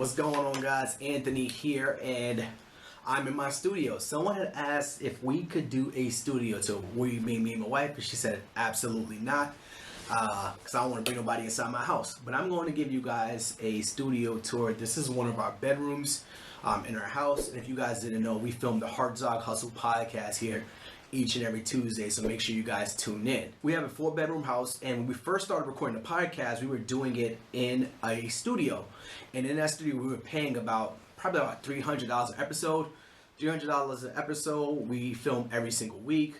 What's going on, guys? Anthony here, and I'm in my studio. Someone had asked if we could do a studio tour. Me and my wife, and she said absolutely not, because I don't want to bring nobody inside my house. But I'm going to give you guys a studio tour. This is one of our bedrooms in our house, and if you guys didn't know, we filmed the Hartzog Hustle podcast here each and every Tuesday, so make sure you guys tune in. We have a 4-bedroom house, and when we first started recording the podcast, we were doing it in a studio. And in that studio, we were paying probably about $300 an episode. $300 an episode. We film every single week.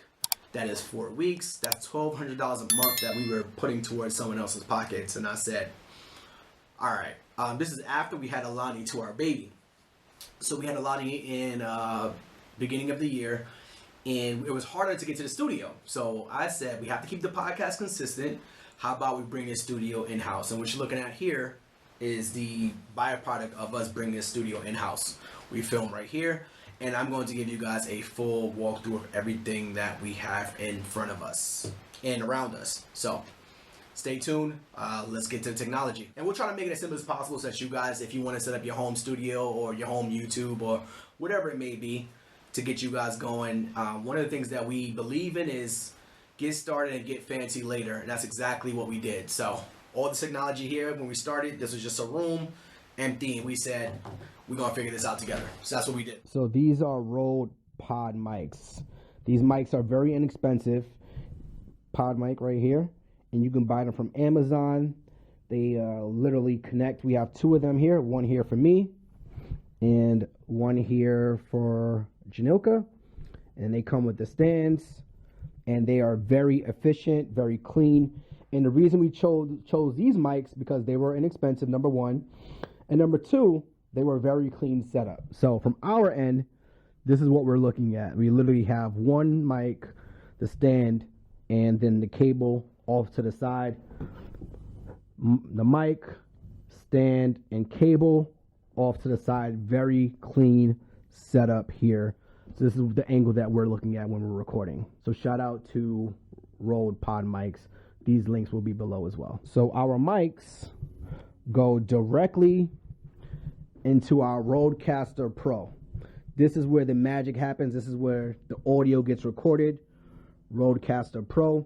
That is 4 weeks. That's $1,200 a month that we were putting towards someone else's pockets. And I said, all right, this is after we had Alani to our baby. So we had Alani in beginning of the year, and it was harder to get to the studio. So I said, we have to keep the podcast consistent. How about we bring this studio in-house? And what you're looking at here is the byproduct of us bringing the studio in-house. We film right here, and I'm going to give you guys a full walkthrough of everything that we have in front of us and around us. So stay tuned. Let's get to the technology. And we'll try to make it as simple as possible so that you guys, if you want to set up your home studio or your home YouTube or whatever it may be, to get you guys going. One of the things that we believe in is get started and get fancy later, and that's exactly what we did. So all the technology here, when we started, this was just a room, empty, and we said, we're going to figure this out together. So that's what we did. So these are Rode pod mics. These mics are very inexpensive. Pod mic right here, and you can buy them from Amazon. They literally connect. We have 2 of them here, one here for me and one here for Janilka, and they come with the stands, and they are very efficient, very clean. And the reason we chose these mics because they were inexpensive, number one, and number two, they were very clean setup. So from our end, this is what we're looking at. We literally have one mic, the stand, and then the cable off to the side. The mic, stand, and cable off to the side. Very clean setup here. So this is the angle that we're looking at when we're recording. So shout out to Rode pod mics. These links will be below as well. So our mics go directly into our Rodecaster Pro. This is where the magic happens. This is where the audio gets recorded. Rodecaster Pro,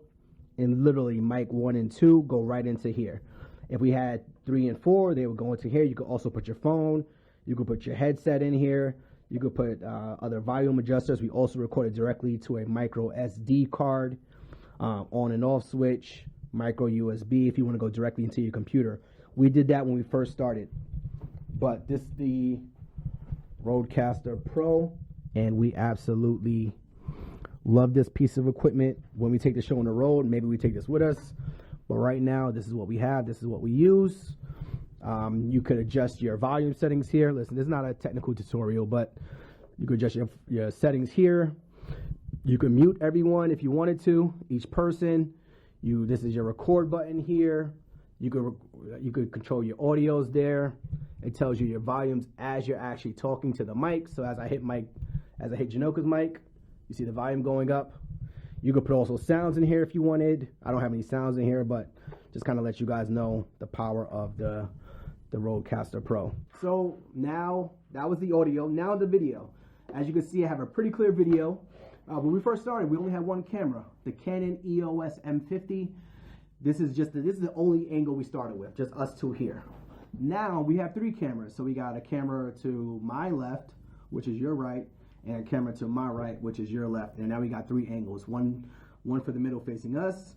and literally mic 1 and 2 go right into here. If we had 3 and 4, they would go into here. You could also put your phone. You could put your headset in here. You could put other volume adjusters. We also recorded directly to a micro SD card, on and off switch, micro USB if you want to go directly into your computer. We did that when we first started. But this is the Rodecaster Pro, and we absolutely love this piece of equipment. When we take the show on the road, maybe we take this with us. But right now, this is what we have. This is what we use. You could adjust your volume settings here. Listen, this is not a technical tutorial, but you could adjust your settings here. You can mute everyone if you wanted to, each person. This is your record button here. You could control your audios there. It tells you your volumes as you're actually talking to the mic. So as I hit Janoka's mic, you see the volume going up. You could put also sounds in here if you wanted. I don't have any sounds in here, but just kind of let you guys know the power of the Rodecaster Pro. So now, that was the audio. Now the video. As you can see, I have a pretty clear video. When we first started, we only had one camera, the Canon EOS M50. This is the only angle we started with, just us 2 here. Now we have 3 cameras. So we got a camera to my left, which is your right, and a camera to my right, which is your left. And now we got 3 angles. One for the middle facing us.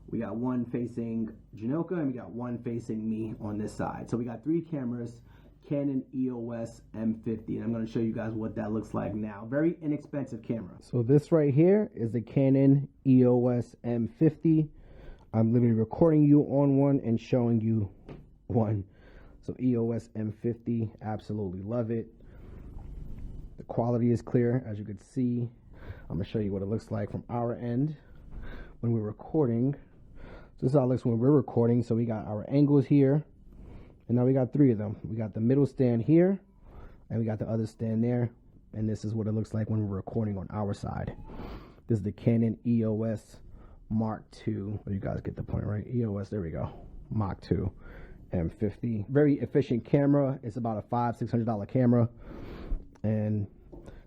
We got one facing Janoka, and we got one facing me on this side. So we got 3 cameras, Canon EOS M50. And I'm going to show you guys what that looks like now. Very inexpensive camera. So this right here is the Canon EOS M50. I'm literally recording you on one and showing you one. So EOS M50, absolutely love it. The quality is clear, as you can see. I'm going to show you what it looks like from our end when we're recording. So this is how it looks when we're recording. So we got our angles here, and now we got 3 of them. We got the middle stand here, and we got the other stand there, and this is what it looks like when we're recording on our side. This is the Canon EOS Mark II. You guys get the point, right? EOS, there we go. Mark II. M50. Very efficient camera. It's about a $500-$600 camera. And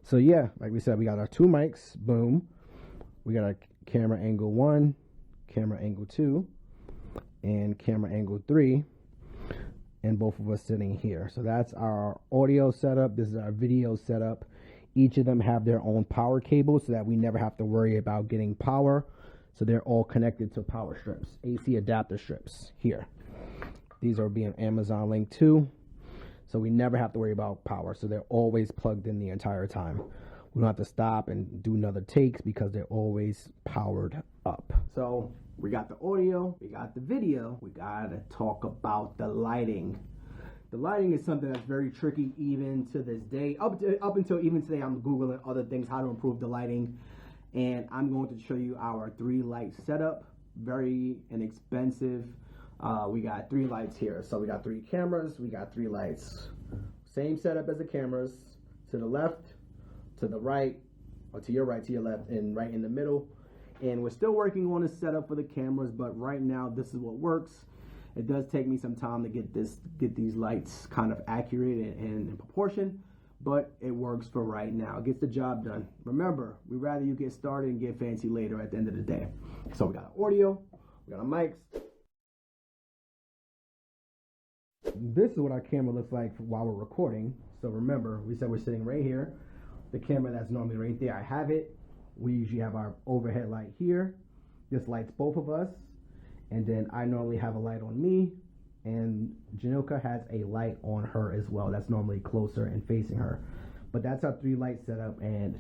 so yeah, like we said, we got our 2 mics. Boom. We got our camera angle 1, camera angle 2, and camera angle 3. And both of us sitting here. So that's our audio setup. This is our video setup. Each of them have their own power cable so that we never have to worry about getting power. So they're all connected to power strips, AC adapter strips here. These are being Amazon linked too. So we never have to worry about power. So they're always plugged in the entire time. We don't have to stop and do another takes because they're always powered up. So we got the audio, we got the video, we gotta talk about the lighting. The lighting is something that's very tricky even to this day. Up until even today, I'm Googling other things, how to improve the lighting. And I'm going to show you our 3 light setup. Very inexpensive. We got 3 lights here. So we got 3 cameras, we got 3 lights. Same setup as the cameras. To the left, to the right, or to your right, to your left, and right in the middle. And we're still working on a setup for the cameras, but right now this is what works. It does take me some time to get these lights kind of accurate and in proportion, but it works for right now. It gets the job done. Remember, we'd rather you get started and get fancy later at the end of the day. So we got audio, we got our mics. This is what our camera looks like while we're recording. So remember, we said we're sitting right here. The camera that's normally right there, I have it. We usually have our overhead light here. This lights both of us. And then I normally have a light on me. And Janilka has a light on her as well. That's normally closer and facing her. But that's our 3 light setup. And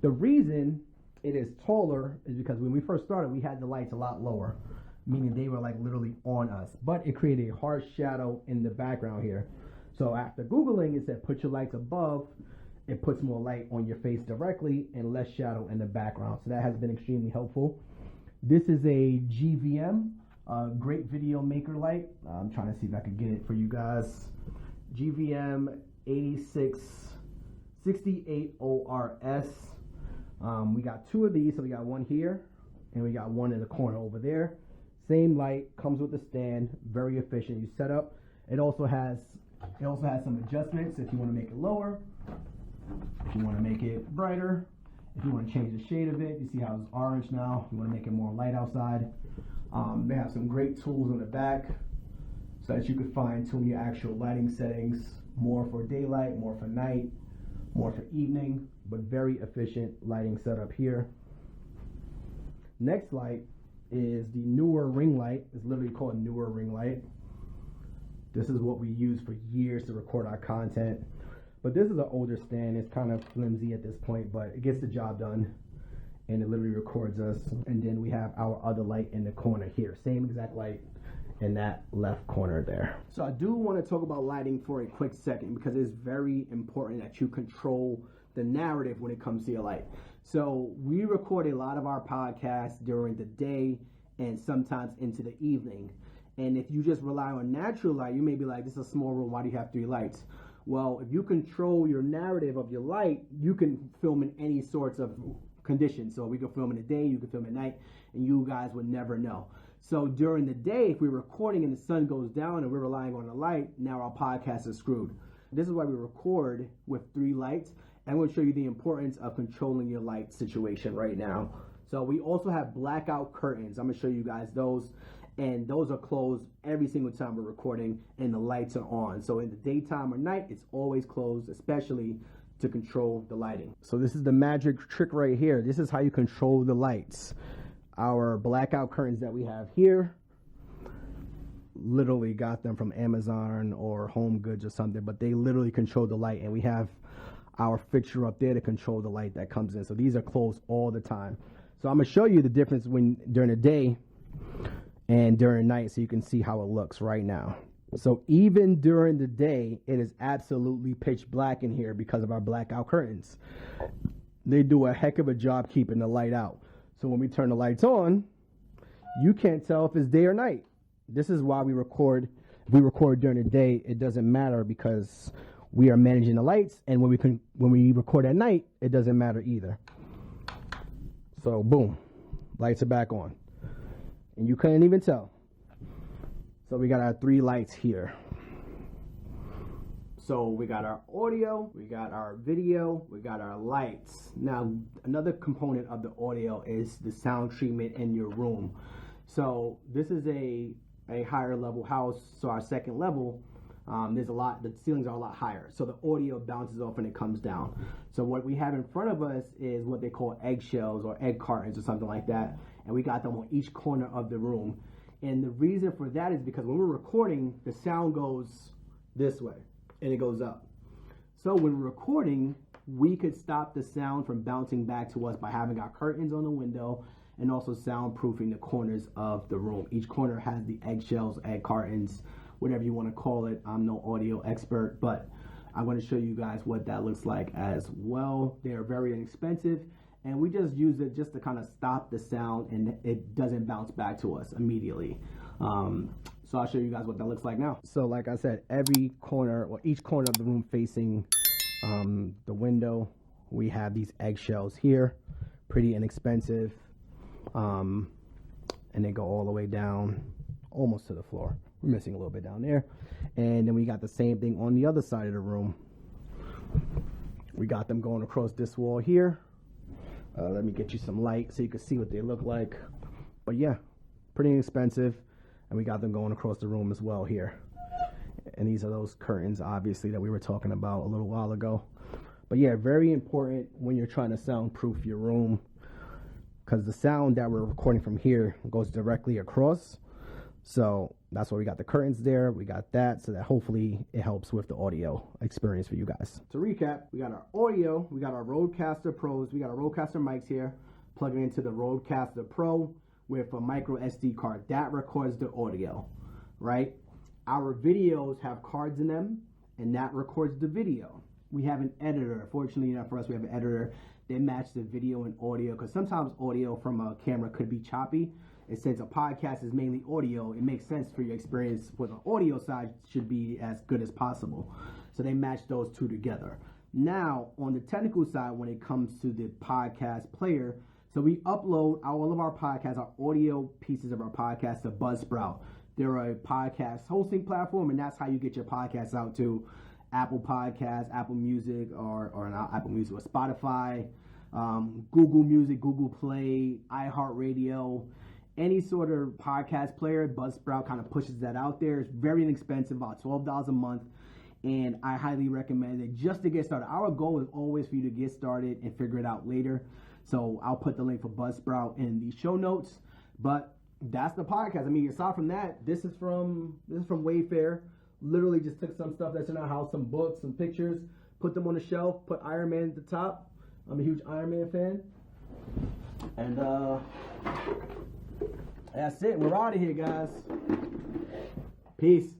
the reason it is taller is because when we first started, we had the lights a lot lower. Meaning they were like literally on us. But it created a harsh shadow in the background here. So after Googling, it said put your lights above. It puts more light on your face directly and less shadow in the background. So that has been extremely helpful. This is a GVM, great video maker light. I'm trying to see if I can get it for you guys. GVM A668ORS. We got 2 of these, so we got one here and we got one in the corner over there. Same light, comes with the stand, very efficient. You set up. It also has some adjustments if you want to make it lower. If you want to make it brighter, if you want to change the shade of it, you see how it's orange now. You want to make it more light outside. They have some great tools on the back so that you could fine tune your actual lighting settings, more for daylight, more for night, more for evening, but very efficient lighting setup here. Next light is the newer ring light. It's literally called newer ring light. This is what we use for years to record our content. But this is an older stand. It's kind of flimsy at this point, but it gets the job done. And it literally records us. And then we have our other light in the corner here. Same exact light in that left corner there. So I do want to talk about lighting for a quick second because it's very important that you control the narrative when it comes to your light. So we record a lot of our podcasts during the day and sometimes into the evening. And if you just rely on natural light, you may be like, this is a small room, why do you have 3 lights? Well, if you control your narrative of your light, you can film in any sorts of conditions. So we can film in the day, you can film at night, and you guys would never know. So during the day, if we're recording and the sun goes down and we're relying on the light, now our podcast is screwed. This is why we record with 3 lights. I'm going to show you the importance of controlling your light situation right now. So we also have blackout curtains. I'm going to show you guys those. And those are closed every single time we're recording and the lights are on. So in the daytime or night, it's always closed, especially to control the lighting. So this is the magic trick right here. This is how you control the lights. Our blackout curtains that we have here, literally got them from Amazon or Home Goods or something, but they literally control the light. And we have our fixture up there to control the light that comes in. So these are closed all the time. So I'm going to show you the difference during the day and during night so you can see how it looks right now. So even during the day, it is absolutely pitch black in here because of our blackout curtains. They do a heck of a job keeping the light out. So when we turn the lights on, you can't tell if it's day or night. This is why we record. If we record during the day, it doesn't matter because we are managing the lights. And when we record at night, it doesn't matter either. So boom, lights are back on. And you couldn't even tell. So we got our 3 lights here. So we got our audio, we got our video, we got our lights. Now, another component of the audio is the sound treatment in your room. So this is a higher level house. So our second level, the ceilings are a lot higher. So the audio bounces off and it comes down. So what we have in front of us is what they call eggshells or egg cartons or something like that. And we got them on each corner of the room. And the reason for that is because when we're recording, the sound goes this way and it goes up. So when we're recording, we could stop the sound from bouncing back to us by having our curtains on the window and also soundproofing the corners of the room. Each corner has the eggshells, egg cartons, whatever you want to call it. I'm no audio expert, but I'm going to show you guys what that looks like as well. They're very inexpensive, and we just use it just to kind of stop the sound and it doesn't bounce back to us immediately. So I'll show you guys what that looks like now. So like I said, every corner or each corner of the room facing the window, we have these eggshells here, pretty inexpensive, and they go all the way down almost to the floor. We're missing a little bit down there. And then we got the same thing on the other side of the room. We got them going across this wall here. Let me get you some light so you can see what they look like. But yeah, pretty inexpensive. And we got them going across the room as well here. And these are those curtains, obviously, that we were talking about a little while ago. But yeah, very important when you're trying to soundproof your room, because the sound that we're recording from here goes directly across. So that's why we got the curtains there. We got that so that hopefully it helps with the audio experience for you guys. To recap, we got our audio, we got our Rodecaster Pros, we got our Rodecaster mics here, plugging into the Rodecaster Pro with a micro SD card. That records the audio, right? Our videos have cards in them, and that records the video. We have an editor. Fortunately enough for us, we have an editor that matches the video and audio, because sometimes audio from a camera could be choppy. And since a podcast is mainly audio, it makes sense for your experience for the audio side should be as good as possible. So they match those two together. Now, on the technical side, when it comes to the podcast player, so we upload all of our podcasts, our audio pieces of our podcast to Buzzsprout. They're a podcast hosting platform, and that's how you get your podcasts out to Apple Podcasts, Apple Music, or not Apple Music, or Spotify, Google Music, Google Play, iHeartRadio, any sort of podcast player. Buzzsprout kind of pushes that out there. It's very inexpensive, about $12 a month, and I highly recommend it just to get started. Our goal is always for you to get started and figure it out later. So I'll put the link for Buzzsprout in the show notes. But that's the podcast. I mean, aside from that, this is from Wayfair. Literally just took some stuff that's in our house, some books, some pictures, put them on the shelf, put Iron Man at the top. I'm a huge Iron Man fan. And that's it. We're out of here, guys. Peace.